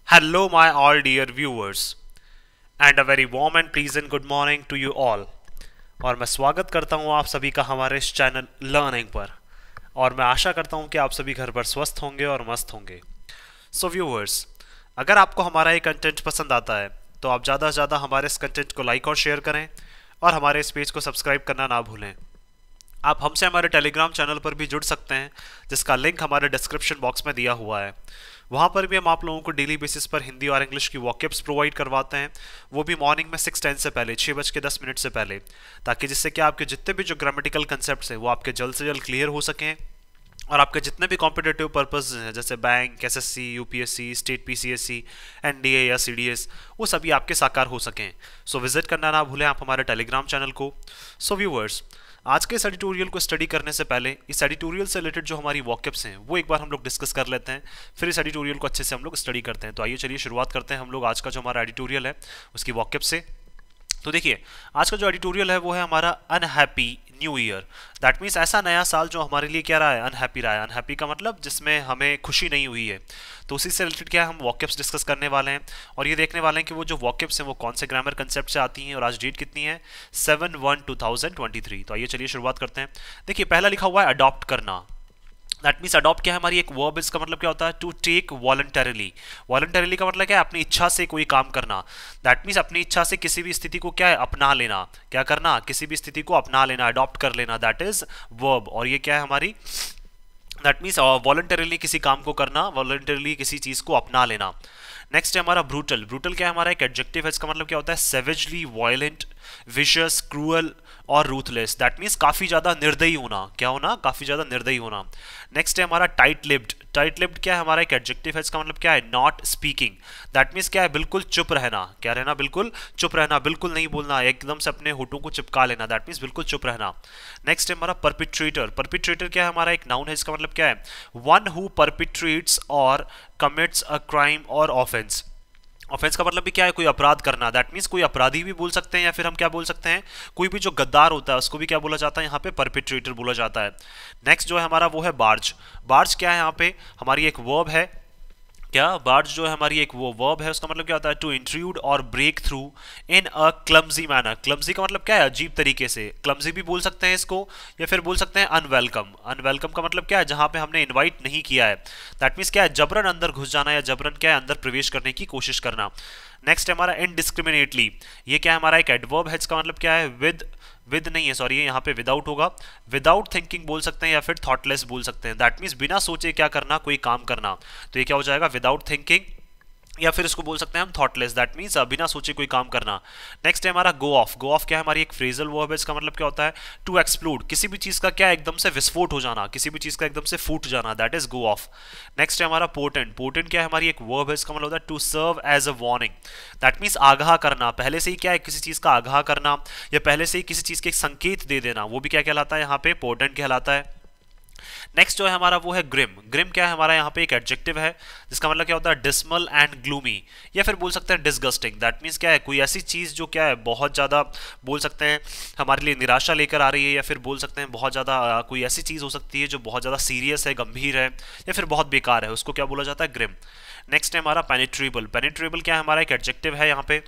Hello, my all dear viewers, and a very warm and pleasant good morning to you all. और मैं स्वागत करता हूँ आप सभी का हमारे इस चैनल लर्निंग पर। और मैं आशा करता हूँ कि आप सभी घर पर स्वस्थ होंगे और मस्त होंगे। सो व्यूअर्स, अगर आपको हमारा ये कंटेंट पसंद आता है तो आप ज़्यादा से ज़्यादा हमारे इस कंटेंट को लाइक और शेयर करें और हमारे इस पेज को सब्सक्राइब करना ना भूलें। आप हमसे हमारे टेलीग्राम चैनल पर भी जुड़ सकते हैं, जिसका लिंक हमारे डिस्क्रिप्शन बॉक्स में दिया हुआ है। वहाँ पर भी हम आप लोगों को डेली बेसिस पर हिंदी और इंग्लिश की वॉकअप्स प्रोवाइड करवाते हैं, वो भी मॉर्निंग में 6:10 से पहले, 6:10 से पहले, ताकि जिससे कि आपके जितने भी जो ग्रामेटिकल कंसेप्ट्स हैं वो आपके जल्द से जल्द क्लियर हो सकें और आपके जितने भी कॉम्पिटेटिव पर्पस हैं जैसे bank, SSC, UPSC, state PCSC, NDA या सीडीएस, वो सभी आपके साकार हो सकें। सो विजिट करना ना भूलें आप हमारे टेलीग्राम चैनल को। सो व्यूअर्स, आज के इस एडिटोरियल को स्टडी करने से पहले इस एडिटोरियल से रिलेटेड जो हमारी वॉकअप्स हैं वो एक बार हम लोग डिस्कस कर लेते हैं, फिर इस एडिटोरियल को अच्छे से हम लोग स्टडी करते हैं। तो आइए चलिए शुरुआत करते हैं हम लोग आज का जो हमारा एडिटोरियल है उसकी वॉकअप से। तो देखिए, आज का जो एडिटोरियल है वो है हमारा unhappy new year. That means ऐसा नया साल जो हमारे लिए क्या रहा है, अनहैप्पी रहा है। अनहैप्पी का मतलब जिसमें हमें खुशी नहीं हुई है। तो उसी से रिलेटेड क्या है, हम वॉकअप्स डिस्कस करने वाले हैं और ये देखने वाले हैं कि वो जो वॉकअप्स हैं वो कौन से ग्रामर कंसेप्ट से आती हैं और आज डेट कितनी है, 7/1/2023। तो आइए चलिए शुरुआत करते हैं। देखिए, पहला लिखा हुआ है अडॉप्ट करना। दैट मीन्स अडॉप्ट क्या है, हमारी एक वर्ब, इसका मतलब क्या होता है, टू टेक वॉलंटरली। वॉलंटरली का मतलब क्या है, अपनी इच्छा से कोई काम करना। दैट मीन्स अपनी इच्छा से किसी भी स्थिति को क्या है, अपना लेना। क्या करना, किसी भी स्थिति को अपना लेना, अडॉप्ट कर लेना, दैट इज वर्ब। और ये क्या है हमारी, दैट मीन्स वॉलंटरली किसी काम को करना, वॉलंटरली किसी चीज को अपना लेना। नेक्स्ट है हमारा ब्रूटल। ब्रूटल क्या है, हमारा एक एडजेक्टिव है, इसका मतलब क्या होता है, सेवेजली, वायलेंट, विशियस, क्रूअल और रूथलेस। दैट मीन्स काफी ज्यादा निर्दयी होना। क्या होना, काफी ज्यादा निर्दयी होना। नेक्स्ट है हमारा टाइट लिप्ड। टाइट लिप्ड क्या है, हमारा एक एडजेक्टिव है, इसका मतलब क्या है, नॉट स्पीकिंग। दैट मीन्स क्या है, बिल्कुल चुप रहना। क्या रहना, बिल्कुल चुप रहना, बिल्कुल नहीं बोलना, एकदम से अपने होठों को चिपका लेना। दैट मीन्स बिल्कुल चुप रहना। नेक्स्ट है हमारा परपिट्रेटर। परपिट्रेटर क्या है, हमारा एक नाउन है, इसका मतलब क्या है, वन हु परपिट्रेट्स और कमिट्स अ क्राइम और ऑफेंस। ऑफेंस का मतलब भी क्या है, कोई अपराध करना। दैट मीन्स कोई अपराधी भी बोल सकते हैं या फिर हम क्या बोल सकते हैं, कोई भी जो गद्दार होता है उसको भी क्या बोला जाता है, यहाँ पे परपिट्रेटर बोला जाता है। नेक्स्ट जो है हमारा वो है बार्ज। बार्ज क्या है, यहाँ पे हमारी एक वर्ब है। क्या, बार्ज जो है हमारी एक वो वर्ब है, उसका मतलब क्या होता है, टू इंट्रूड और ब्रेक थ्रू इन अ क्लमजी मैनर। क्लमजी का मतलब क्या है, अजीब तरीके से। क्लमजी भी बोल सकते हैं इसको, या फिर बोल सकते हैं अनवेलकम। अनवेलकम का मतलब क्या है, जहां पे हमने इनवाइट नहीं किया है। दैट मीन्स क्या है, जबरन अंदर घुस जाना या जबरन क्या है, अंदर प्रवेश करने की कोशिश करना। नेक्स्ट है हमारा इनडिस्क्रिमिनेटली। ये क्या है, हमारा एक एडवर्ब है, इसका मतलब क्या है, विद नहीं है, सॉरी, ये यहाँ पे विदाउट होगा। विदाउट थिंकिंग बोल सकते हैं या फिर थॉटलेस बोल सकते हैं। दैट मीन्स बिना सोचे क्या करना, कोई काम करना। तो ये क्या हो जाएगा, विदाउट थिंकिंग, या फिर इसको बोल सकते हैं हम थॉटलेस। दैट मीन्स बिना सोचे कोई काम करना। नेक्स्ट है हमारा गो ऑफ। गो ऑफ क्या है, हमारी एक फ्रेजल वर्ब है, इसका मतलब क्या होता है, टू एक्सप्लोड। किसी भी चीज का क्या एकदम से विस्फोट हो जाना, किसी भी चीज का एकदम से फूट जाना, that is go of. Next है हमारा पोर्टेंट। पोर्टेंट क्या है, हमारी एक वर्ब है, इसका मतलब होता है to serve as a warning. That means आगाह करना, पहले से ही क्या है, किसी चीज का आगाह करना या पहले से ही किसी चीज के एक संकेत दे देना, वो भी क्या कहलाता है, यहाँ पे पोर्टेंट कहलाता है। नेक्स्ट जो है हमारा वो है ग्रिम। ग्रिम क्या है, हमारा यहाँ पे एक एडजेक्टिव है, जिसका मतलब क्या होता है, डिस्मल एंड ग्लूमी, या फिर बोल सकते हैं डिसगस्टिंग। दैट मीन्स क्या है, कोई ऐसी चीज जो क्या है, बहुत ज्यादा बोल सकते हैं हमारे लिए निराशा लेकर आ रही है, या फिर बोल सकते हैं बहुत ज्यादा कोई ऐसी चीज हो सकती है जो बहुत ज्यादा सीरियस है, गंभीर है, या फिर बहुत बेकार है, उसको क्या बोला जाता है, ग्रिम। नेक्स्ट है हमारा पेनिट्रेबल। पेनिट्रेबल क्या है, हमारा एक एडजेक्टिव है यहाँ पे,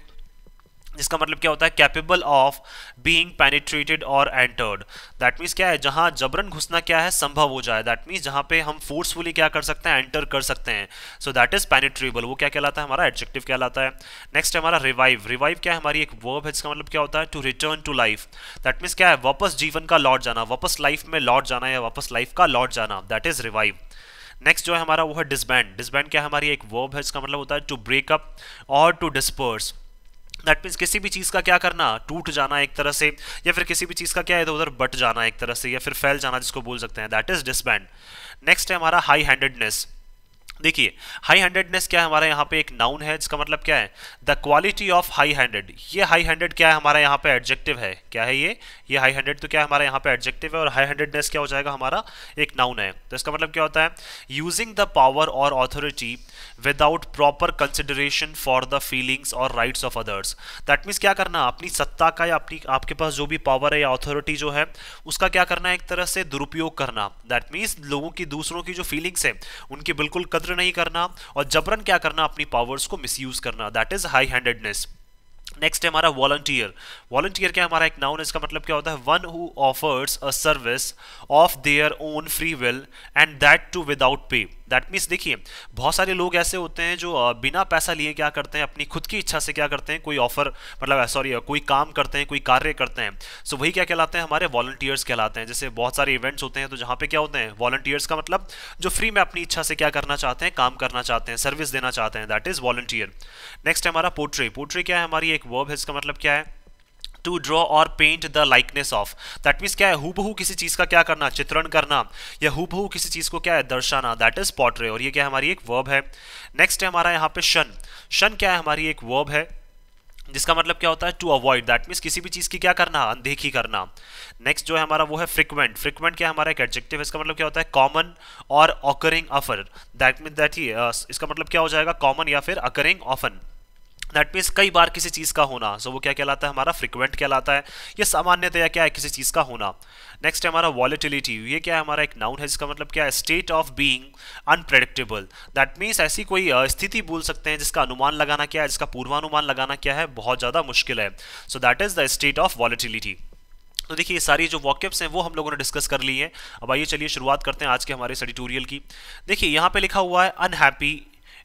जिसका मतलब क्या होता है, कैपेबल ऑफ बीइंग पेनिट्रेटेड और एंटर्ड। दैट मीन्स क्या है, जहां जबरन घुसना क्या है, संभव हो जाए। दैट मीन्स जहां पे हम फोर्सफुली क्या कर सकते हैं, एंटर कर सकते हैं। So that is penetrable. वो क्या कहलाता है, हमारा एडजेक्टिव कहलाता है। नेक्स्ट है हमारा रिवाइव। रिवाइव क्या है, हमारी एक वर्ब है, जिसका मतलब क्या होता है, to return to life. That means क्या है, वापस जीवन का लौट जाना, वापस लाइफ में लौट जाना या वापस लाइफ का लौट जाना, दैट इज रिवाइव। नेक्स्ट जो है हमारा वो है डिसबैंड। डिसबैंड क्या है, हमारी एक वर्ब है, इसका मतलब होता है टू ब्रेकअप और टू डिस्पर्स। दैट मीन्स किसी भी चीज का क्या करना, टूट जाना एक तरह से, या फिर किसी भी चीज का क्या है, इधर उधर बट जाना एक तरह से, या फिर फैल जाना, जिसको बोल सकते हैं, दैट इज डिसबैंड। नेक्स्ट है हमारा हाई हैंडेडनेस। देखिए, हाई हैंडेडनेस क्या है, हमारा यहाँ पे एक नाउन है, जिसका मतलब क्या है, the quality of high handed. ये हाई हैंडेड क्या है, हमारा यहाँ पे एडजेक्टिव है। क्या है ये हाई हैंडेड तो क्या है, हमारा यहाँ पे एडजेक्टिव है, और हाई हैंडेडनेस क्या हो जाएगा, हमारा एक नाउन है। तो इसका मतलब क्या होता है, यूजिंग द पावर और authority without proper consideration for the feelings और rights of others. That means क्या करना, अपनी सत्ता का या अपनी आपके पास जो भी पावर है या अथॉरिटी जो है उसका क्या करना है, एक तरह से दुरुपयोग करना। दैट मीन्स लोगों की, दूसरों की जो फीलिंग्स है उनकी बिल्कुल कद्र षड्यंत्र नहीं करना और जबरन क्या करना, अपनी पावर्स को मिसयूज करना, that is high handedness. Next है हमारा वॉलंटियर। वॉलंटियर क्या हमारा एक नाउन, इसका मतलब क्या होता है, one who offers a service of their own free will and that too without pay. That means देखिए बहुत सारे लोग ऐसे होते हैं जो बिना पैसा लिए क्या करते हैं, अपनी खुद की इच्छा से क्या करते हैं, कोई ऑफर मतलब सॉरी कोई काम करते हैं, कोई कार्य करते हैं। सो वही क्या कहलाते हैं, हमारे वॉलंटियर्स कहलाते हैं। जैसे बहुत सारे इवेंट्स होते हैं तो जहाँ पे क्या होते हैं वॉलंटियर्स का मतलब जो फ्री में अपनी इच्छा से क्या करना चाहते हैं, काम करना चाहते हैं, सर्विस देना चाहते हैं, दैट इज वॉलंटियर। नेक्स्ट है हमारा पोर्ट्रे। पोर्ट्रे क्या है, हमारी एक वर्ब है, इसका मतलब क्या है, टू ड्रॉ और paint the likeness of. That means क्या है, हूबहू किसी चीज का क्या करना, चित्रण करना, या हूबहू किसी चीज को क्या है, दर्शाना, दैट इज पोर्ट्रे। और ये क्या है, हमारी एक वर्ब है। नेक्स्ट है हमारा यहाँ पे शन। शन क्या है, हमारी एक वर्ब है जिसका मतलब क्या होता है, टू अवॉइड। दैट मीन्स किसी भी चीज की क्या करना, अनदेखी करना। नेक्स्ट जो है हमारा वो है फ्रिक्वेंट। फ्रिक्वेंट क्या है, हमारा एक एडजेक्टिव है, इसका मतलब क्या होता है, कॉमन और occurring offer. That mean that he इसका मतलब क्या हो जाएगा, कॉमन या फिर अकरिंग ऑफन। दैट मीन्स कई बार किसी चीज का होना, सो वो क्या कहलाता है, हमारा फ्रिक्वेंट कहलाता है। ये सामान्यतया क्या है, किसी चीज का होना। नेक्स्ट है हमारा वॉलेटिलिटी। ये क्या है, हमारा एक नाउन है जिसका मतलब क्या है, state of being unpredictable. That means ऐसी कोई स्थिति बोल सकते हैं जिसका अनुमान लगाना क्या है, जिसका पूर्वानुमान लगाना क्या है, बहुत ज्यादा मुश्किल है। सो that is the state of volatility. तो देखिए ये सारी जो वॉक्यब्स हैं वो हम लोगों ने डिस्कस कर ली है। अब आइए चलिए शुरुआत करते हैं आज के हमारे स्टडी ट्यूटोरियल की। देखिए यहाँ पे लिखा हुआ है अनहैप्पी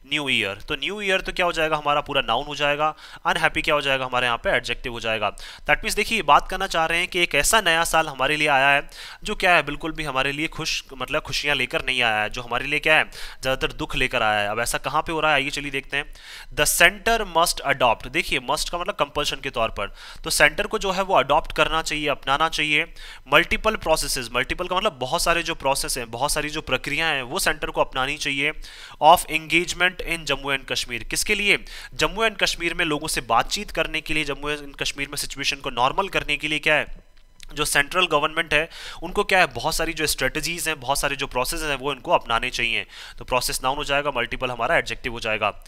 न्यू ईयर। तो न्यू ईयर तो क्या हो जाएगा, हमारा पूरा नाउन हो जाएगा। अनहैप्पी क्या हो जाएगा, हमारे यहाँ पे एडजेक्टिव हो जाएगा। दैट मीन्स देखिए बात करना चाह रहे हैं कि एक ऐसा नया साल हमारे लिए आया है जो क्या है, बिल्कुल भी हमारे लिए मतलब खुशियां लेकर नहीं आया है, जो हमारे लिए क्या है, ज़्यादातर दुख लेकर आया है। अब ऐसा कहाँ पे हो रहा है, आइए चलिए देखते हैं। The centre must adopt. देखिए मस्ट का मतलब कंपल्शन के तौर पर, तो सेंटर को जो है वो अडॉप्ट करना चाहिए, अपनाना चाहिए। मल्टीपल प्रोसेसेस, मल्टीपल का मतलब बहुत सारे जो प्रोसेस हैं, बहुत सारी जो प्रक्रियाएं हैं वो सेंटर को अपनानी चाहिए। Of engagement in Jammu and Kashmir. किसके लिए, जम्मू एंड कश्मीर में लोगों से बातचीत करने के लिए, जम्मू एंड कश्मीर में सिचुएशन को नॉर्मल करने के लिए क्या है, जो सेंट्रल गवर्नमेंट है उनको क्या है, बहुत सारी जो स्ट्रेटजीज हैं, बहुत सारे जो प्रोसेस हैं वो इनको अपनाने चाहिए। तो प्रोसेस नाउन हो जाएगा, मल्टीपल हमारा एडजेक्टिव हो जाएगा।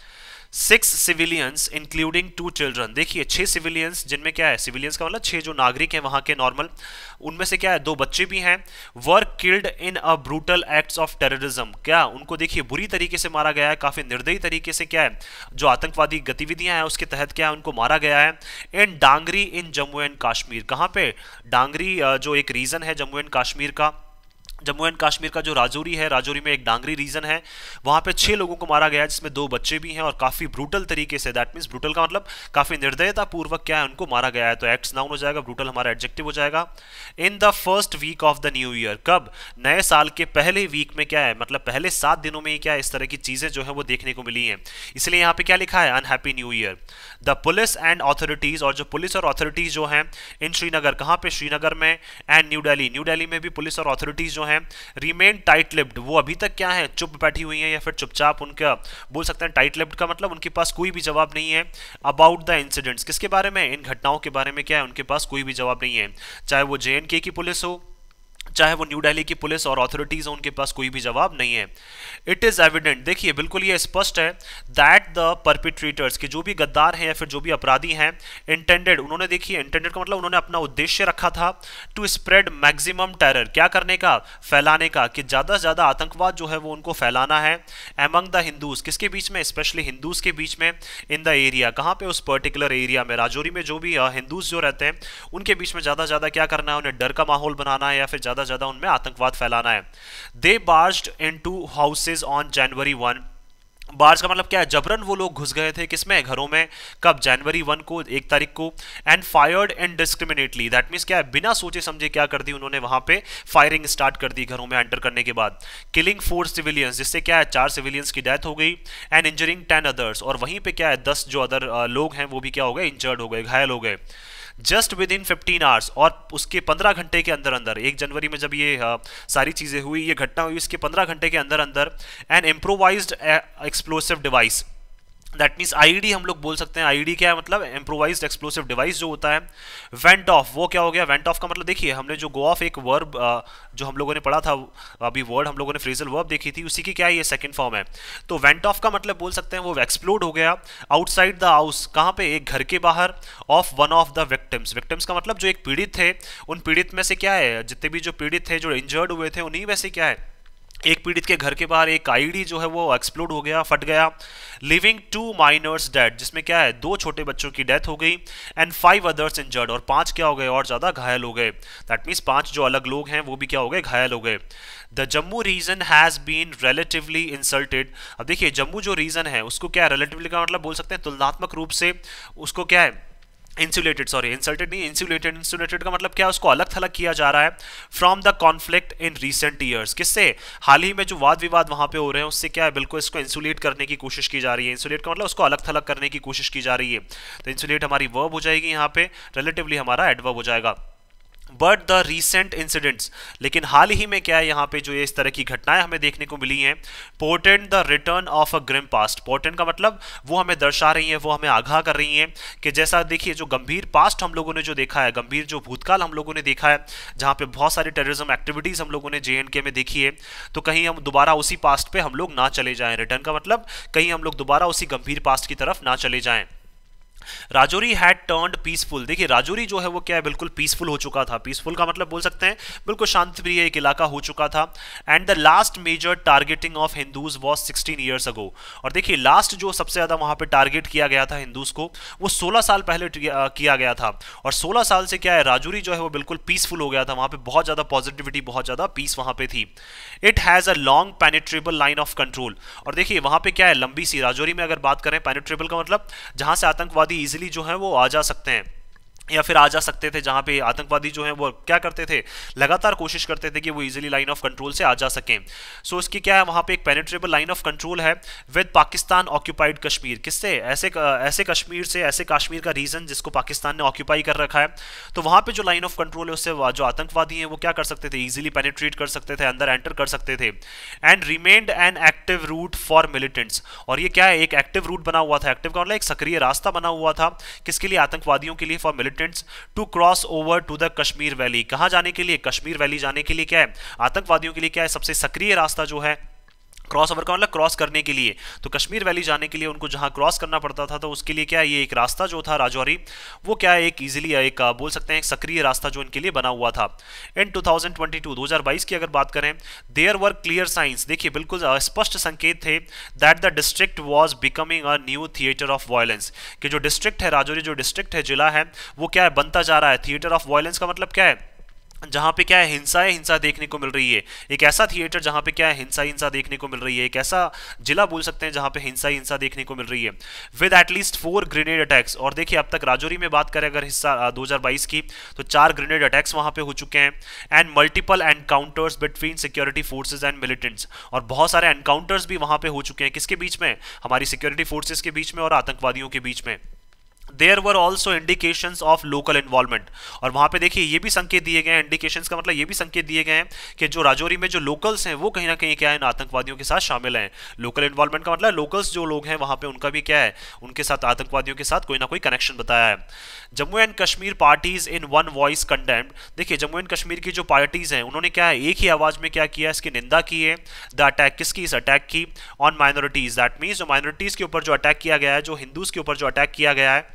6 सिविलियंस इंक्लूडिंग 2 चिल्ड्रन। देखिए 6 सिविलियंस, जिनमें क्या है, सिविलियंस का मतलब 6 जो नागरिक हैं वहां के नॉर्मल, उनमें से क्या है 2 बच्चे भी हैं। Were killed in a brutal acts of terrorism. क्या उनको देखिए बुरी तरीके से मारा गया है, काफी निर्दयी तरीके से क्या है, जो आतंकवादी गतिविधियां हैं उसके तहत क्या है उनको मारा गया है। इन डांगरी इन जम्मू एंड कश्मीर। कहां पे, डांगरी जो एक रीजन है जम्मू एंड कश्मीर का, जम्मू एंड कश्मीर का जो राजौरी है, राजौरी में एक डांगरी रीजन है, वहां पे 6 लोगों को मारा गया है जिसमें 2 बच्चे भी हैं और काफी ब्रूटल तरीके से। दैट मींस ब्रूटल का मतलब काफी निर्दयता पूर्वक क्या है उनको मारा गया है। तो एक्ट्स नाउन हो जाएगा, ब्रूटल हमारा एडजेक्टिव हो जाएगा। In the first week of the new year. कब, नए साल के पहले वीक में क्या है, मतलब पहले 7 दिनों में ही क्या है, इस तरह की चीजें जो है वो देखने को मिली हैं। इसलिए यहाँ पे क्या लिखा है, unhappy new year. The police and authorities, और जो पुलिस और ऑथोरिटीज जो हैं इन श्रीनगर, कहाँ पे, श्रीनगर में, and new Delhi, new Delhi में भी पुलिस और ऑथोरिटीज जो हैं रिमेन टाइट लिप्ड। वो अभी तक क्या है, चुप बैठी हुई हैं या फिर चुपचाप, उनका बोल सकते हैं टाइट लिप्ड का मतलब उनके पास कोई भी जवाब नहीं है। अबाउट द इंसिडेंट्स, किसके बारे में, इन घटनाओं के बारे में क्या है, उनके पास कोई भी जवाब नहीं है। चाहे वो JNK की पुलिस हो, चाहे वो न्यू दिल्ली की पुलिस और ऑथोरिटीज हो, उनके पास कोई भी जवाब नहीं है। इट इज एविडेंट, देखिए बिल्कुल ये स्पष्ट है, दैट द परपिट्रेटर्स, के जो भी गद्दार हैं या फिर जो भी अपराधी हैं, इंटेंडेड, उन्होंने देखिए इंटेंडेड का मतलब उन्होंने अपना उद्देश्य रखा था, टू स्प्रेड मैक्सिमम टेरर, क्या करने का, फैलाने का, कि ज्यादा से ज्यादा आतंकवाद जो है वो उनको फैलाना है। एमंग द हिंदूज, किसके बीच में, स्पेशली हिंदूज के बीच में। इन द एरिया, कहाँ पे, उस पर्टिकुलर एरिया में, राजौरी में जो भी हिंदूज जो रहते हैं उनके बीच में ज्यादा से ज्यादा क्या करना है, उन्हें डर का माहौल बनाना है या फिर ज्यादा उनमें आतंकवाद फैलाना है। They barged into houses on January 1। Barge का मतलब क्या है, जबरन वो लोग घुस गए थे किसमें, घरों में। कब, जनवरी 1 को, 1 तारीख को। And fired indiscriminately, that means क्या है, बिना सोचे समझे क्या कर दी उन्होंने, वहां पे फायरिंग स्टार्ट कर दी घरों में एंटर करने के बाद। किलिंग 4 सिविलियंस, जिससे क्या है 4 सिविलियंस की डेथ हो गई। एंड इंजरिंग 10 अदर्स, और वहीं पे क्या है 10 जो अदर लोग हैं वो भी क्या हो गए, इंजर्ड हो गए, घायल हो गए। जस्ट विद इन 15 आवर्स, और उसके 15 घंटे के अंदर अंदर, 1 जनवरी में जब ये सारी चीजें हुई, ये घटना हुई, इसके 15 घंटे के अंदर अंदर an improvised explosive device, that means IED हम लोग बोल सकते हैं। आईडी क्या है, मतलब इम्प्रोवाइज्ड एक्सप्लोसिव डिवाइस जो होता है। वेंट ऑफ, वो क्या हो गया, वेंट ऑफ का मतलब देखिए हमने जो गो ऑफ एक वर्ब जो हम लोगों ने पढ़ा था अभी, वर्ड हम लोगों ने फ्रेजल वर्ब देखी थी, उसी की क्या है ये सेकंड फॉर्म है। तो वेंट ऑफ का मतलब बोल सकते हैं वो एक्सप्लोड हो गया आउटसाइड द हाउस, कहाँ पे, एक घर के बाहर। Of one of the victims, victims का मतलब जो एक पीड़ित थे, उन पीड़ित में से क्या है, जितने भी जो पीड़ित थे जो इंजर्ड हुए थे उन्हीं में से क्या है एक पीड़ित के घर के बाहर एक आईडी जो है वो एक्सप्लोड हो गया, फट गया, लिविंग 2 माइनर्स डेड, जिसमें क्या है 2 छोटे बच्चों की डेथ हो गई, एंड 5 अदर्स इंजर्ड, और 5 क्या हो गए और ज़्यादा घायल हो गए। दैट मीन्स 5 जो अलग लोग हैं वो भी क्या हो गए, घायल हो गए। The Jammu region has been relatively insulated. अब देखिए जम्मू जो रीजन है उसको क्या रिलेटिवली का मतलब बोल सकते हैं तुलनात्मक रूप से उसको क्या है इंसुलेटेड, सॉरी इंसल्टेड नहीं, इंसुलेटेड। इंसुलेटेड का मतलब क्या है, उसको अलग थलग किया जा रहा है from the conflict in recent years. किससे? हाल ही में जो वाद विवाद वहां पे हो रहे हैं उससे क्या है, बिल्कुल इसको इंसुलेट करने की कोशिश की जा रही है। इंसुलेट का मतलब उसको अलग थलग करने की कोशिश की जा रही है। तो इंसुलेट हमारी वर्ब हो जाएगी यहाँ पे, रिलेटिवली हमारा एडवर्ब हो जाएगा। बट द रीसेंट इंसिडेंट्स, लेकिन हाल ही में क्या है यहाँ पे जो ये इस तरह की घटनाएं हमें देखने को मिली हैं, portent the return of a grim past. Portent का मतलब वो हमें दर्शा रही है, वो हमें आगाह कर रही हैं कि जैसा देखिए जो गंभीर पास्ट हम लोगों ने जो देखा है, गंभीर जो भूतकाल हम लोगों ने देखा है जहाँ पे बहुत सारी टेररिज्म एक्टिविटीज हम लोगों ने JNK में देखी है, तो कहीं हम दोबारा उसी पास्ट पे हम लोग ना चले जाएं। रिटर्न का मतलब कहीं हम लोग दोबारा उसी गंभीर पास्ट की तरफ ना चले जाएं। Rajouri had turned peaceful. देखिए राजौरी जो है वो क्या है, बिल्कुल पीसफुल हो चुका था। पीसफुल का मतलब बोल सकते हैं बिल्कुल शांतिप्रिय एक इलाका हो चुका था। And the last major targeting of Hindus was 16 years ago. और देखिए लास्ट जो सबसे ज्यादा वहां पे टारगेट किया गया था हिंदूज को, वो 16 साल पहले किया गया था। और 16 साल से क्या है, राजौरी जो है वो बिल्कुल पीसफुल हो गया था। वहां पे बहुत ज्यादा पॉजिटिविटी, बहुत ज्यादा पीस वहां पे थी। It has a long penetrable line of control. और देखिए वहां पे क्या है, लंबी सी राजौरी में अगर बात करें, पेनिट्रेबल का मतलब जहां से आतंकवादी इजीली जो है वो आ जा सकते हैं या फिर आ जा सकते थे, जहां पे आतंकवादी जो है वो क्या करते थे, लगातार कोशिश करते थे कि वो इजीली लाइन ऑफ कंट्रोल से आ जा सकें। सो इसकी क्या है, वहां पे एक पेनिट्रेबल लाइन ऑफ कंट्रोल है विद पाकिस्तान ऑक्यूपाइड कश्मीर। किससे? ऐसे कश्मीर से, ऐसे कश्मीर का रीजन जिसको पाकिस्तान ने ऑक्यूपाई कर रखा है। तो वहां पे जो लाइन ऑफ कंट्रोल है उससे जो आतंकवादी हैं वो क्या कर सकते थे, इजीली पेनिट्रेट कर सकते थे, अंदर एंटर कर सकते थे। And remained an active route for militants. और ये क्या है, एक एक्टिव रूट बना हुआ था। एक्टिव का मतलब एक सक्रिय रास्ता बना हुआ था, किसके लिए? आतंकवादियों के लिए, for militants to cross over to the Kashmir valley. कहां जाने के लिए? कश्मीर वैली जाने के लिए क्या है, आतंकवादियों के लिए क्या है, सबसे सक्रिय रास्ता जो है क्रॉस ओवर का मतलब क्रॉस करने के लिए। तो कश्मीर वैली जाने के लिए उनको जहां क्रॉस करना पड़ता था, तो उसके लिए क्या है, ये एक रास्ता जो था राजौरी, वो क्या है, एक इजीली एक बोल सकते हैं एक सक्रिय रास्ता जो इनके लिए बना हुआ था। इन 2022 की अगर बात करें, देयर वर क्लियर साइंस। देखिए बिल्कुल स्पष्ट संकेत थे that the district was becoming a new theatre of violence, कि जो डिस्ट्रिक्ट है राजौरी, जो डिस्ट्रिक्ट है, जिला है, वो क्या है, बनता जा रहा है। थिएटर ऑफ वायलेंस का मतलब क्या है, जहां पे क्या है, हिंसा देखने को मिल रही है। एक ऐसा थिएटर जहां पे क्या है, हिंसा देखने को मिल रही है। एक ऐसा जिला बोल सकते हैं जहां पे हिंसा देखने को मिल रही है। With at least 4 grenade attacks. और देखिए अब तक राजौरी में बात करें अगर हिस्सा 2022 की, तो 4 ग्रेनेड अटैक्स वहां पे हो चुके हैं। And multiple encounters between security forces and militants. और बहुत सारे एनकाउंटर्स भी वहां पे हो चुके हैं, किसके बीच में, हमारी सिक्योरिटी फोर्सेज के बीच में और आतंकवादियों के बीच में। There were also indications of local involvement. और वहां पे देखिए ये भी संकेत दिए गए हैं, इंडिकेशंस का मतलब ये भी संकेत दिए गए हैं कि जो राजौरी में जो लोकल्स हैं वो कहीं ना कहीं क्या है, इन आतंकवादियों के साथ शामिल हैं। लोकल इन्वॉल्वमेंट का मतलब लोकल्स जो लोग हैं वहां पे उनका भी क्या है, उनके साथ आतंकवादियों के साथ कोई ना कोई कनेक्शन बताया है। Jammu and Kashmir parties in one voice condemned. देखिए जम्मू एंड कश्मीर की जो पार्टीज हैं उन्होंने क्या है, एक ही आवाज में क्या किया, इसकी निंदा की है। द अटैक, किसकी, इस अटैक की, ऑन माइनॉरिटीज। दैट मीन्स जो माइनॉरिटीज के ऊपर जो अटैक किया गया है, जो हिंदूज के ऊपर जो अटैक किया गया है,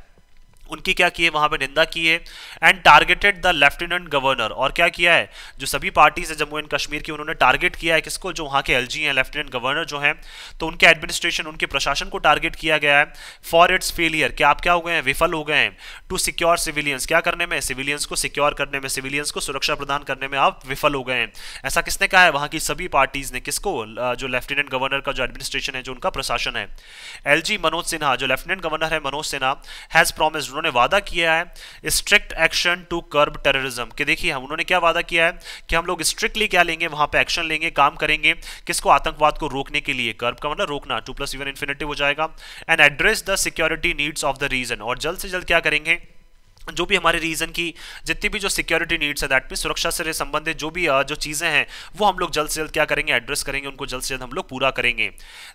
उनकी क्या की है, वहां पे निंदा की है। And targeted the lieutenant governor. और क्या किया है, जो सभी पार्टीज है जम्मू एंड कश्मीर की, उन्होंने टारगेट किया है किसको, जो वहां के LG हैं, लेफ्टिनेंट गवर्नर जो हैं, तो उनके एडमिनिस्ट्रेशन, उनके प्रशासन को टारगेट किया गया है। फॉर इट्स फेलियर, क्या आप क्या हो गए हैं, विफल हो गए हैं। टू सिक्योर सिविलियंस, क्या करने में, सिविलियंस को सिक्योर करने में, सिविलियंस को सुरक्षा प्रदान करने में आप विफल हो गए हैं। ऐसा किसने कहा है, वहां की सभी पार्टीज ने। किसको, जो लेफ्टिनेंट गवर्नर का जो एडमिनिस्ट्रेशन है, जो उनका प्रशासन है। LG मनोज सिन्हा, जो लेफ्टिनेंट गवर्नर है मनोज सिन्हा, हैज प्रॉमिस्ड, उन्होंने वादा किया है strict action to curb terrorism. कि देखिए हम उन्होंने क्या वादा किया है कि हम लोग स्ट्रिक्टली क्या लेंगे, वहां पे एक्शन लेंगे, काम करेंगे, किसको, आतंकवाद को रोकने के लिए। कर्ब का मतलब रोकना, 2 + इवन इन्फिनिटिव हो जाएगा। And address the security needs of the region. और जल्द से जल्द क्या करेंगे, जो भी हमारे रीजन की जितनी भी जो सिक्योरिटी नीड्स है, दैट मीन सुरक्षा से संबंधित जो भी जो चीजें हैं, वो हम लोग जल्द से जल्द क्या करेंगे, एड्रेस करेंगे, उनको जल्द से जल्द हम लोग पूरा करेंगे।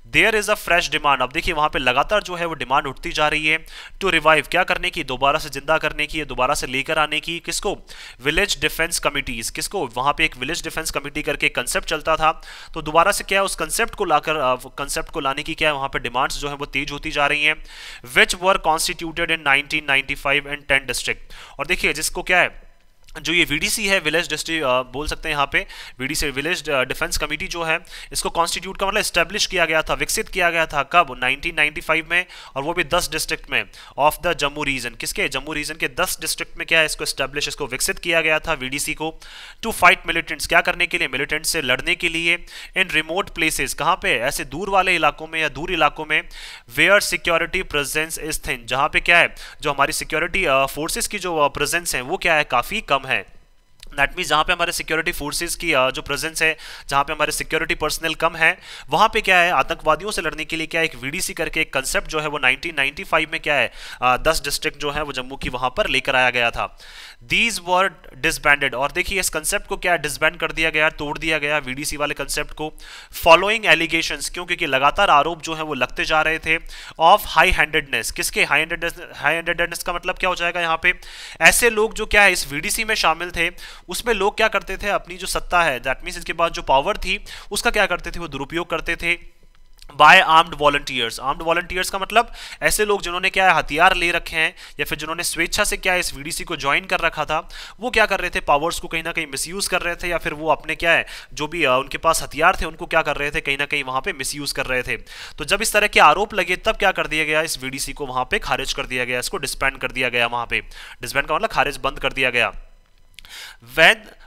There is a fresh demand. अब देखिए वहां पे लगातार जो है वो डिमांड उठती जा रही है। टू रिवाइव, क्या करने की, दोबारा से जिंदा करने की, दोबारा से लेकर आने की, किसको, विलेज डिफेंस कमिटीज। किसको, वहां पे एक विलेज डिफेंस कमिटी करके कंसेप्ट चलता था, तो दोबारा से क्या है, उस कंसेप्ट को लाकर, कंसेप्ट को लाने की क्या है, वहां पे डिमांड्स जो है वो तेज होती जा रही हैं। विच वर कॉन्स्टिट्यूटेड इन 1995 एंड 10 डिस्ट्रिक्ट। और देखिए जिसको क्या है, जो ये वीडीसी है, विलेज डिस्ट्रिक्ट बोल सकते हैं यहाँ पे, वीडीसी विलेज डिफेंस कमेटी जो है, इसको कॉन्स्टिट्यूट का मतलब एस्टेब्लिश किया गया था, विकसित किया गया था कब, 1995 में, और वो भी 10 डिस्ट्रिक्ट में ऑफ द जम्मू रीजन। किसके, जम्मू रीजन के 10 डिस्ट्रिक्ट में क्या है, इसको एस्टेब्लिश, इसको विकसित किया गया था वीडीसी को, टू फाइट मिलिटेंट्स, क्या करने के लिए, मिलिटेंट्स से लड़ने के लिए, इन रिमोट प्लेसेस, कहाँ पे, ऐसे दूर वाले इलाकों में या दूर इलाकों में, where security presence is thin, जहाँ पे क्या है, जो हमारी सिक्योरिटी फोर्सेस की जो प्रेजेंस है वो क्या है, काफ़ी कम है। दैट मीन्स जहाँ पे हमारे सिक्योरिटी फोर्सेस की जो प्रेजेंस है, जहाँ पे हमारे सिक्योरिटी पर्सनल कम है, वहाँ पे क्या है, आतंकवादियों से लड़ने के लिए क्या है, एक वीडीसी करके एक कंसेप्ट जो है वो 1995 में क्या है, 10 डिस्ट्रिक्ट जो है वो जम्मू की वहाँ पर लेकर आया गया था। दीज वर डिसबैंडेड, और देखिए इस कंसेप्ट को क्या डिसबैंड कर दिया गया, तोड़ दिया गया वीडीसी वाले कंसेप्ट को, फॉलोइंग एलिगेशंस, क्यों, क्योंकि लगातार आरोप जो है वो लगते जा रहे थे, ऑफ हाई हैंडेडनेस, किसके, हाई हैंडेडनेस का मतलब क्या हो जाएगा यहाँ पे, ऐसे लोग जो क्या है इस वीडीसी में शामिल थे, उसमें लोग क्या करते थे, अपनी जो सत्ता है, दैट मीन्स इसके बाद जो पावर थी उसका क्या करते थे, वो दुरुपयोग करते थे, by armed volunteers. Armed volunteers का मतलब ऐसे लोग जिन्होंने क्या है हथियार ले रखे हैं, या फिर जिन्होंने स्वेच्छा से क्या है इस वीडीसी को ज्वाइन कर रखा था, वो क्या कर रहे थे, पावर्स को कहीं ना कहीं मिसयूज कर रहे थे, या फिर वो अपने क्या है जो भी उनके पास हथियार थे उनको क्या कर रहे थे, कहीं ना कहीं वहां पे मिसयूज कर रहे थे। तो जब इस तरह के आरोप लगे तब क्या कर दिया गया, इस वीडीसी को वहां पे खारिज कर दिया गया, इसको डिस्बैंड कर दिया गया, वहां पे डिस्बैंड का मतलब खारिज, बंद कर दिया गया।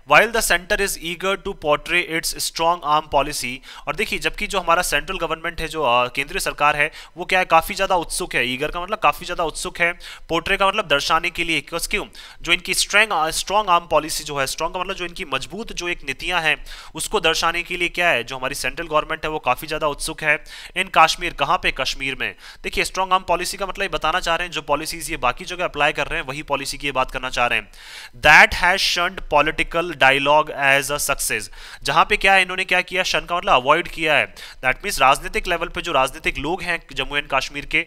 While the center is eager to portray its strong arm policy, और देखिए जबकि जो हमारा सेंट्रल गवर्नमेंट है, जो केंद्रीय सरकार है, वो क्या है, काफी ज्यादा उत्सुक है, ईगर का मतलब काफी ज्यादा उत्सुक है, पोर्ट्रे का मतलब दर्शाने के लिए, क्यों, जो इनकी स्ट्रॉन्ग आर्म पॉलिसी जो है, स्ट्रॉन्ग का मतलब जो इनकी मजबूत जो एक नीतियां हैं उसको दर्शाने के लिए क्या है, जो हमारी सेंट्रल गवर्नमेंट है वो काफी ज्यादा उत्सुक है। इन कश्मीर, कहाँ पे, कश्मीर में। देखिए स्ट्रॉन्ग आर्म पॉलिसी का मतलब बताना चाह रहे हैं जो पॉलिसीज ये बाकी जगह अप्लाई कर रहे हैं वही पॉलिसी की बात करना चाह रहे हैं। That has shunned political dialogue as a success, जहां पे क्या है, इन्होंने क्या किया, शन का मतलब अवॉइड किया है, दैट मींस राजनीतिक लेवल पे जो राजनीतिक लोग हैं जम्मू एंड कश्मीर के,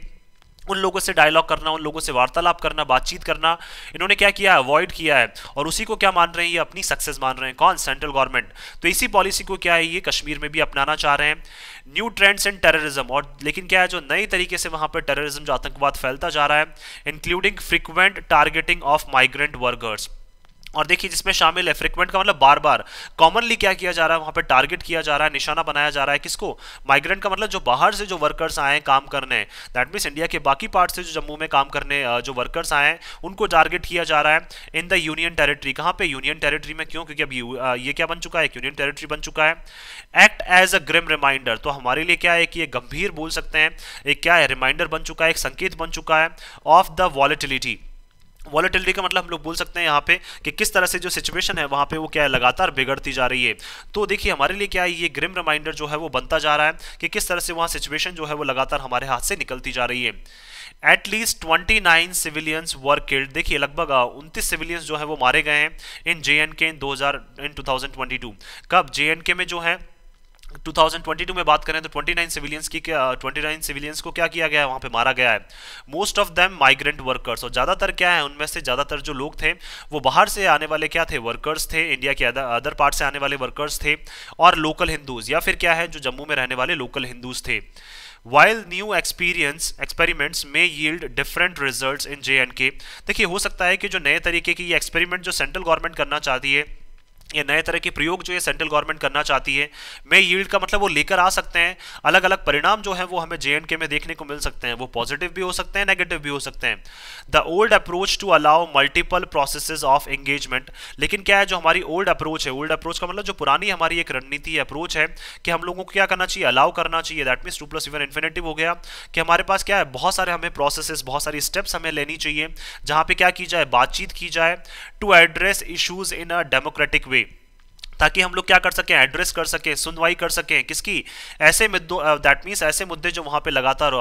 उन लोगों से डायलॉग करना, उन लोगों से वार्तालाप करना, बातचीत करना, इन्होंने क्या किया, अवॉइड किया है, और उसी को क्या मान रहे हैं, ये अपनी सक्सेस मान रहे हैं, कौन, सेंट्रल गवर्नमेंट। तो इसी पॉलिसी को क्या है, ये कश्मीर में भी अपनाना चाह रहे हैं। न्यू ट्रेंड्स इन टेररिज्म, और लेकिन क्या है, जो नई तरीके से वहां पर टेररिज्म, जो आतंकवाद फैलता जा रहा है, including frequent targeting of migrant workers, और देखिए जिसमें शामिल है, फ्रिक्वेंट का मतलब बार बार, कॉमनली क्या किया जा रहा है, वहां पे टारगेट किया जा रहा है, निशाना बनाया जा रहा है, किसको, माइग्रेंट का मतलब जो बाहर से जो वर्कर्स आए हैं काम करने, दैट मींस इंडिया के बाकी पार्ट से जो जम्मू में काम करने जो वर्कर्स आए हैं उनको टारगेट किया जा रहा है इन द यूनियन टेरिटरी। कहाँ पे, यूनियन टेरिटरी में, क्यों, क्योंकि अब ये क्या बन चुका है, यूनियन टेरिटरी बन चुका है। Act as a grim reminder, तो हमारे लिए क्या है कि ये गंभीर बोल सकते हैं, एक क्या है, रिमाइंडर बन चुका है, एक संकेत बन चुका है, ऑफ द वॉलेटिलिटी। वॉलेटिलिटी का मतलब हम लोग बोल सकते हैं यहाँ पे कि किस तरह से जो सिचुएशन है वहाँ पे वो क्या है, लगातार बिगड़ती जा रही है। तो देखिए हमारे लिए क्या है, ये ग्रिम रिमाइंडर जो है वो बनता जा रहा है कि किस तरह से वहाँ सिचुएशन जो है वो लगातार हमारे हाथ से निकलती जा रही है। एटलीस्ट 29 सिविलियंस वर किल्ड, देखिए लगभग 29 सिविलियंस जो है वो मारे गए हैं इन JNK इन 2022। कब, JNK में जो है 2022 में बात करें तो 29 सिविलियंस की, 29 सिविलियंस को क्या किया गया है, वहां पे मारा गया है। Most of them migrant workers, और ज्यादातर क्या है, उनमें से ज्यादातर जो लोग थे वो बाहर से आने वाले क्या थे, वर्कर्स थे, इंडिया के अदर पार्ट से आने वाले वर्कर्स थे, और लोकल हिंदूज, या फिर क्या है जो जम्मू में रहने वाले लोकल हिंदूज थे। While new experiments may yield different results in JNK, देखिए हो सकता है कि जो नए तरीके की ये एक्सपेरिमेंट जो सेंट्रल गवर्नमेंट करना चाहती है, ये नए तरह के प्रयोग जो ये सेंट्रल गवर्नमेंट करना चाहती है, में यील्ड का मतलब वो लेकर आ सकते हैं, अलग अलग परिणाम जो है वो हमें JNK में देखने को मिल सकते हैं, वो पॉजिटिव भी हो सकते हैं, नेगेटिव भी हो सकते हैं। The old approach to allow multiple processes of engagement, लेकिन क्या है जो हमारी ओल्ड अप्रोच है, ओल्ड अप्रोच का मतलब जो पुरानी हमारी एक रणनीति अप्रोच है कि हम लोगों को क्या करना चाहिए, अलाउ करना चाहिए, दैट मीन्स 2+1 इन्फिनेटिव हो गया, कि हमारे पास क्या है, बहुत सारे हमें प्रोसेसेस, बहुत सारी स्टेप्स हमें लेनी चाहिए जहां पे क्या की जाए, बातचीत की जाए, to address issues in a democratic way, ताकि हम लोग क्या कर सकें, एड्रेस कर सकें, सुनवाई कर सकें, किसकी, ऐसे मुद्दों, दैट मीन्स ऐसे मुद्दे जो वहाँ पे लगातार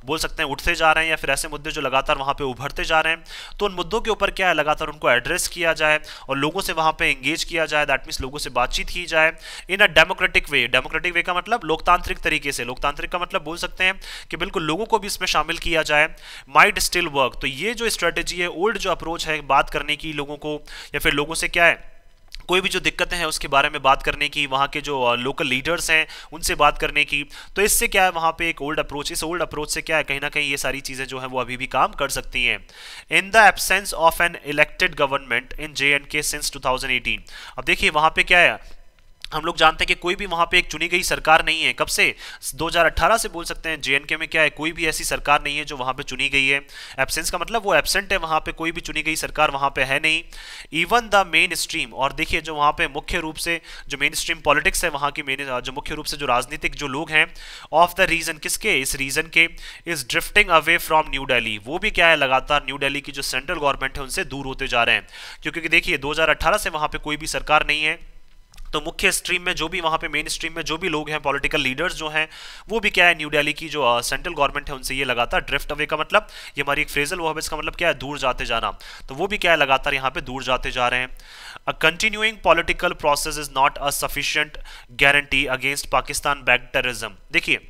बोल सकते हैं उठते जा रहे हैं, या फिर ऐसे मुद्दे जो लगातार वहाँ पे उभरते जा रहे हैं, तो उन मुद्दों के ऊपर क्या है, लगातार उनको एड्रेस किया जाए और लोगों से वहाँ पे एंगेज किया जाए, दैट मीन्स लोगों से बातचीत की जाए इन अ डेमोक्रेटिक वे। डेमोक्रेटिक वे का मतलब लोकतांत्रिक तरीके से, लोकतांत्रिक का मतलब बोल सकते हैं कि बिल्कुल लोगों को भी इसमें शामिल किया जाए। माइट स्टिल वर्क, तो ये जो स्ट्रेटेजी है, ओल्ड जो अप्रोच है बात करने की लोगों को, या फिर लोगों से क्या है कोई भी जो दिक्कतें हैं उसके बारे में बात करने की, वहाँ के जो लोकल लीडर्स हैं उनसे बात करने की। तो इससे क्या है, वहाँ पे एक ओल्ड अप्रोच, इस ओल्ड अप्रोच से क्या है, कहीं ना कहीं ये सारी चीज़ें जो है वो अभी भी काम कर सकती हैं। In the absence of an elected government in JNK since 2018। अब देखिए वहाँ पे क्या है, हम लोग जानते हैं कि कोई भी वहां पे एक चुनी गई सरकार नहीं है। कब से? 2018 से बोल सकते हैं। JNK में क्या है, कोई भी ऐसी सरकार नहीं है जो वहां पे चुनी गई है। एब्सेंस का मतलब वो एब्सेंट है, वहां पे कोई भी चुनी गई सरकार वहां पे है नहीं। इवन द मेन स्ट्रीम, और देखिए जो वहां पे मुख्य रूप से जो मेन स्ट्रीम पॉलिटिक्स है, वहां की मेन जो मुख्य रूप से जो राजनीतिक जो लोग हैं ऑफ द रीजन, किसके, इस रीजन के, is drifting away from new Delhi. वो भी क्या है, लगातार न्यू दिल्ली की जो सेंट्रल गवर्नमेंट है उनसे दूर होते जा रहे हैं। क्योंकि देखिए 2018 से वहां पे कोई भी सरकार नहीं है, तो मुख्य स्ट्रीम में जो भी वहाँ पे मेन स्ट्रीम में जो भी लोग हैं, पॉलिटिकल लीडर्स जो हैं, वो भी क्या है, न्यू दिल्ली की जो सेंट्रल गवर्नमेंट है उनसे ये लगातार ड्रिफ्ट अवे का मतलब, ये हमारी एक फ्रेजल वर्ब है, इसका मतलब क्या है, दूर जाते जाना। तो वो भी क्या है, लगातार यहाँ पे दूर जाते जा रहे हैं। A continuing political process is not a sufficient guarantee against Pakistan backed terrorism. देखिए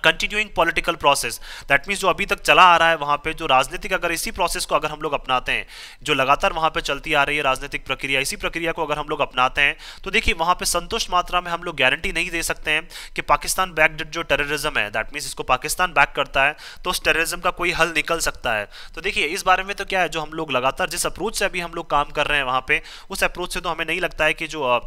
continuing political process, that means जो अभी तक चला आ रहा है वहां पे जो राजनीतिक, अगर इसी प्रोसेस को अगर हम लोग अपनाते हैं, जो लगातार वहां पे चलती आ रही है राजनीतिक प्रक्रिया, इसी प्रक्रिया को अगर हम लोग अपनाते हैं, तो देखिए वहां पे संतुष्ट मात्रा में हम लोग गारंटी नहीं दे सकते हैं कि पाकिस्तान बैक्ड जो टेररिज्म है, दैट मीन्स इसको पाकिस्तान बैक करता है, तो उस टेररिज्म का कोई हल निकल सकता है। तो देखिए इस बारे में तो क्या है, जो हम लोग लगातार जिस अप्रोच से अभी हम लोग काम कर रहे हैं वहां पे, उस अप्रोच से तो हमें नहीं लगता है कि जो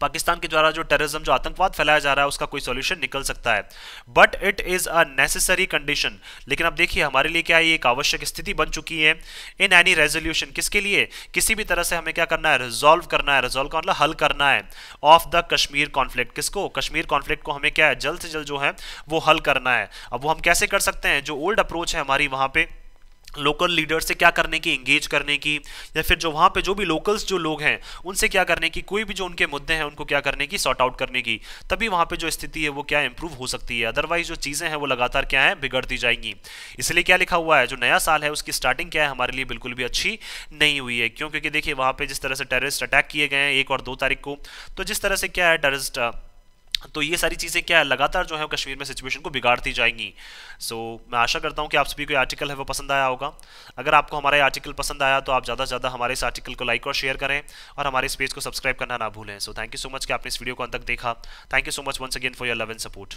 पाकिस्तान के द्वारा जो टेररिज्म, जो आतंकवाद फैलाया जा रहा है, उसका कोई सॉल्यूशन निकल सकता है। But it is a necessary condition, लेकिन अब देखिए हमारे लिए क्या है, ये एक आवश्यक स्थिति बन चुकी है। इन एनी रेजोल्यूशन, किसके लिए, किसी भी तरह से हमें क्या करना है, रिजॉल्व करना है, रिजॉल्व का मतलब हल करना है, ऑफ द कश्मीर कॉन्फ्लिक्ट। किसको, कश्मीर कॉन्फ्लिक्ट को हमें क्या है, जल्द से जल्द जो है वो हल करना है। अब वो हम कैसे कर सकते हैं, जो ओल्ड अप्रोच है हमारी, वहां पे लोकल लीडर से क्या करने की, इंगेज करने की, या फिर जो वहाँ पे जो भी लोकल्स जो लोग हैं उनसे क्या करने की, कोई भी जो उनके मुद्दे हैं उनको क्या करने की, सॉर्ट आउट करने की, तभी वहाँ पे जो स्थिति है वो क्या इंप्रूव हो सकती है। अदरवाइज जो चीज़ें हैं वो लगातार क्या है, बिगड़ती जाएंगी। इसलिए क्या लिखा हुआ है, जो नया साल है उसकी स्टार्टिंग क्या है, हमारे लिए बिल्कुल भी अच्छी नहीं हुई है। क्यों? क्योंकि देखिए वहाँ पे जिस तरह से टेररिस्ट अटैक किए गए हैं 1 और 2 तारीख को, तो जिस तरह से क्या है टेररिस्ट, तो ये सारी चीज़ें क्या है, लगातार जो है कश्मीर में सिचुएशन को बिगाड़ती जाएंगी। सो मैं आशा करता हूँ कि आप सभी को आर्टिकल है वो पसंद आया होगा। अगर आपको हमारा ये आर्टिकल पसंद आया तो आप ज़्यादा से ज़्यादा हमारे इस आर्टिकल को लाइक और शेयर करें, और हमारे इस पेज को सब्सक्राइब करना ना भूलें। So thank you so much कि आपने इस वीडियो को अंत तक देखा। Thank you so much once again for your love and support.